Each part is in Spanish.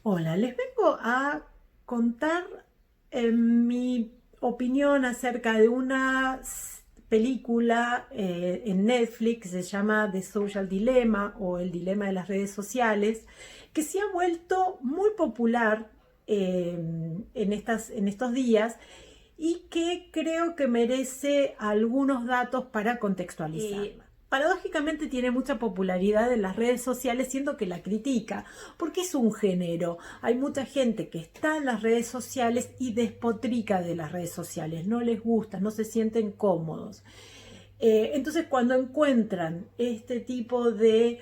Hola, les vengo a contar mi opinión acerca de una película en Netflix, se llama The Social Dilemma o El Dilema de las Redes Sociales, que se ha vuelto muy popular en estos días y que creo que merece algunos datos para contextualizar. Paradójicamente tiene mucha popularidad en las redes sociales, siendo que la critica, porque es un género. Hay mucha gente que está en las redes sociales y despotrica de las redes sociales, no les gusta, no se sienten cómodos. Entonces cuando encuentran este tipo de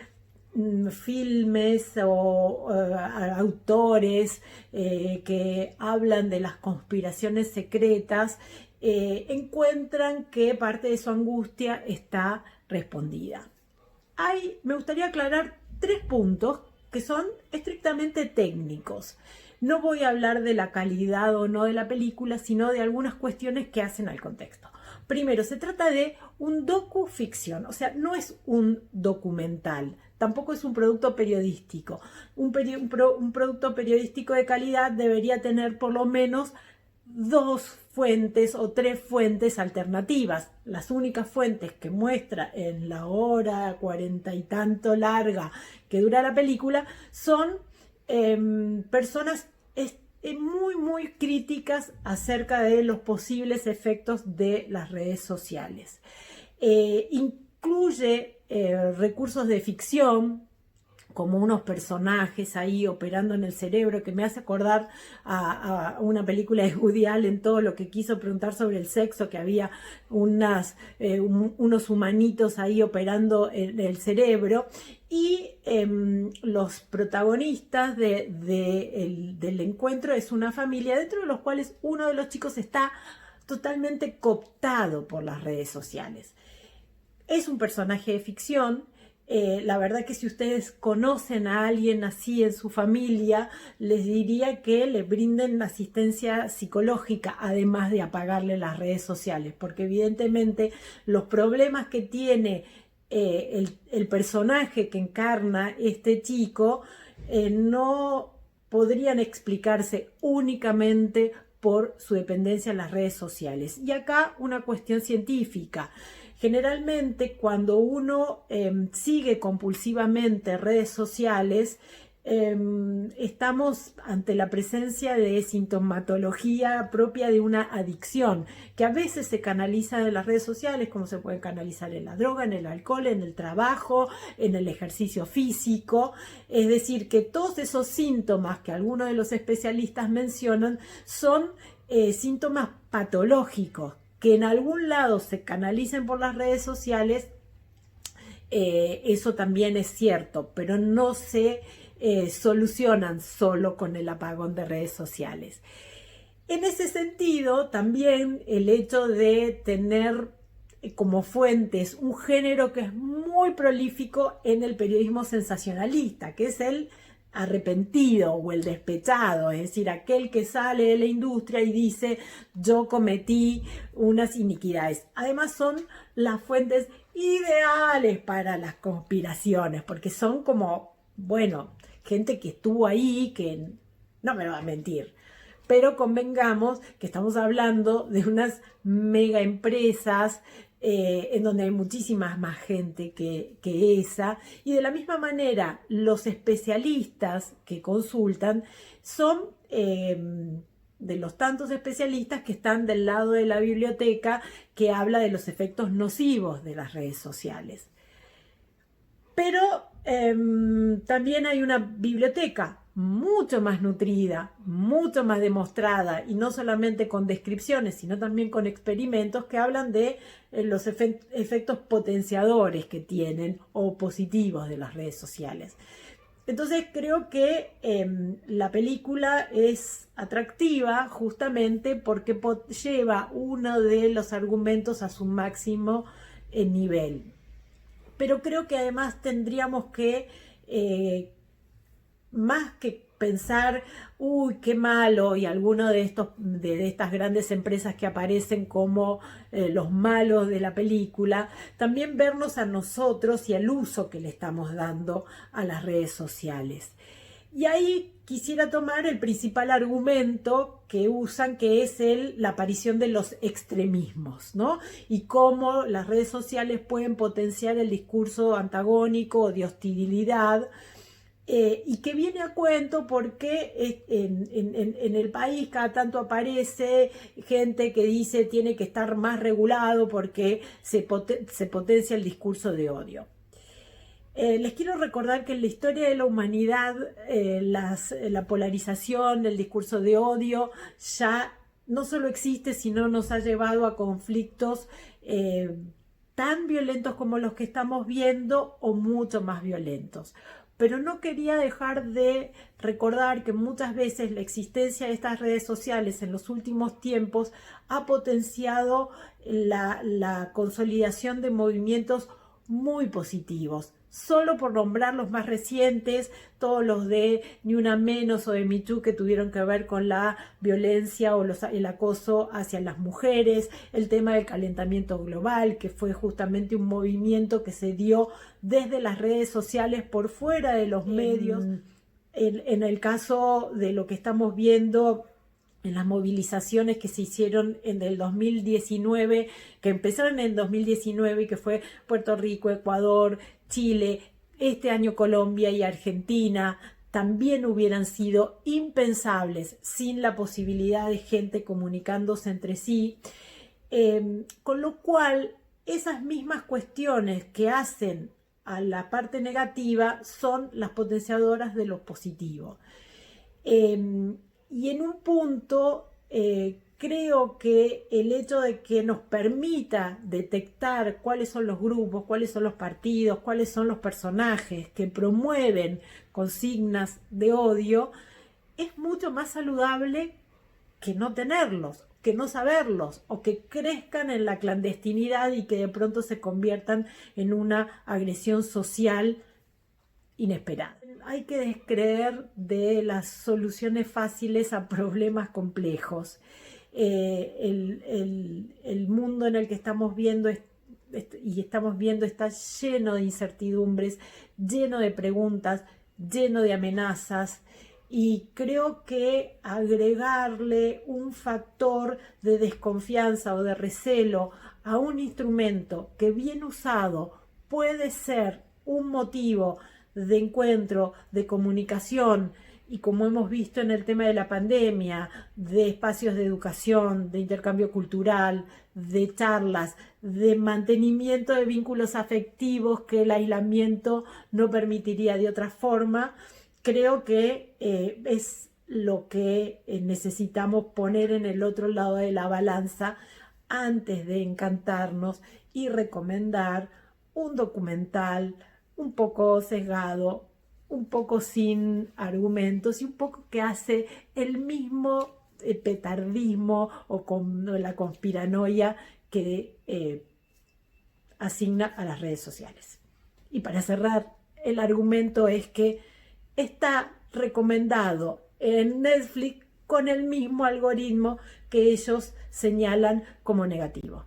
filmes o autores que hablan de las conspiraciones secretas, encuentran que parte de su angustia está respondida. Me gustaría aclarar tres puntos que son estrictamente técnicos. No voy a hablar de la calidad o no de la película, sino de algunas cuestiones que hacen al contexto. Primero, se trata de un docuficción, o sea, no es un documental, tampoco es un producto periodístico. Un producto periodístico de calidad debería tener por lo menos dos fuentes o tres fuentes alternativas. Las únicas fuentes que muestra en la hora 40 y tanto larga que dura la película son personas muy críticas acerca de los posibles efectos de las redes sociales. Incluye recursos de ficción, como unos personajes ahí operando en el cerebro, que me hace acordar a una película de Woody Allen, todo lo que quiso preguntar sobre el sexo, que había unos humanitos ahí operando en el cerebro. Y los protagonistas del encuentro es una familia, dentro de los cuales uno de los chicos está totalmente cooptado por las redes sociales. Es un personaje de ficción. La verdad que si ustedes conocen a alguien así en su familia, les diría que le brinden asistencia psicológica, además de apagarle las redes sociales, porque evidentemente los problemas que tiene el personaje que encarna este chico no podrían explicarse únicamente por su dependencia en las redes sociales. Y acá una cuestión científica. Generalmente cuando uno sigue compulsivamente redes sociales, estamos ante la presencia de sintomatología propia de una adicción, que a veces se canaliza en las redes sociales, como se puede canalizar en la droga, en el alcohol, en el trabajo, en el ejercicio físico. Es decir, que todos esos síntomas que algunos de los especialistas mencionan son síntomas patológicos, que en algún lado se canalicen por las redes sociales. Eso también es cierto, pero no se solucionan solo con el apagón de redes sociales. En ese sentido, también el hecho de tener como fuentes un género que es muy prolífico en el periodismo sensacionalista, que es el arrepentido o el despechado, es decir, aquel que sale de la industria y dice yo cometí unas iniquidades. Además son las fuentes ideales para las conspiraciones, porque son como, bueno, gente que estuvo ahí, que no me va a mentir. Pero convengamos que estamos hablando de unas mega empresas en donde hay muchísima más gente que esa. Y de la misma manera, los especialistas que consultan son de los tantos especialistas que están del lado de la biblioteca que habla de los efectos nocivos de las redes sociales. Pero también hay una biblioteca mucho más nutrida, mucho más demostrada, y no solamente con descripciones, sino también con experimentos que hablan de los efectos potenciadores que tienen o positivos de las redes sociales. Entonces creo que la película es atractiva justamente porque lleva uno de los argumentos a su máximo nivel. Pero creo que además tendríamos que, más que pensar, uy, qué malo, y alguno de estas grandes empresas que aparecen como los malos de la película, también vernos a nosotros y al uso que le estamos dando a las redes sociales. Y ahí quisiera tomar el principal argumento que usan, que es la aparición de los extremismos, ¿no? Y cómo las redes sociales pueden potenciar el discurso antagónico o de hostilidad, y que viene a cuento porque en el país cada tanto aparece gente que dice tiene que estar más regulado porque se potencia el discurso de odio. Les quiero recordar que en la historia de la humanidad la polarización, el discurso de odio ya no solo existe, sino nos ha llevado a conflictos tan violentos como los que estamos viendo o mucho más violentos. Pero no quería dejar de recordar que muchas veces la existencia de estas redes sociales en los últimos tiempos ha potenciado la consolidación de movimientos muy positivos. Solo por nombrar los más recientes, todos los de Ni Una Menos o de Me Too, que tuvieron que ver con la violencia o el acoso hacia las mujeres, el tema del calentamiento global, que fue justamente un movimiento que se dio desde las redes sociales por fuera de los medios. En el caso de lo que estamos viendo en las movilizaciones que se hicieron en el 2019, que empezaron en el 2019 y que fue Puerto Rico, Ecuador, Chile, este año Colombia y Argentina, también hubieran sido impensables sin la posibilidad de gente comunicándose entre sí, con lo cual esas mismas cuestiones que hacen a la parte negativa son las potenciadoras de lo positivo. Y en un punto creo que el hecho de que nos permita detectar cuáles son los grupos, cuáles son los partidos, cuáles son los personajes que promueven consignas de odio, es mucho más saludable que no tenerlos, que no saberlos, o que crezcan en la clandestinidad y que de pronto se conviertan en una agresión social inesperada. Hay que descreer de las soluciones fáciles a problemas complejos. El mundo en el que estamos viendo está lleno de incertidumbres, lleno de preguntas, lleno de amenazas, y creo que agregarle un factor de desconfianza o de recelo a un instrumento que bien usado puede ser un motivo de encuentro, de comunicación, y como hemos visto en el tema de la pandemia, de espacios de educación, de intercambio cultural, de charlas, de mantenimiento de vínculos afectivos que el aislamiento no permitiría de otra forma, creo que es lo que necesitamos poner en el otro lado de la balanza antes de encantarnos y recomendar un documental un poco sesgado, un poco sin argumentos y un poco que hace el mismo petardismo o con la conspiranoia que asigna a las redes sociales. Y para cerrar, el argumento es que está recomendado en Netflix con el mismo algoritmo que ellos señalan como negativo.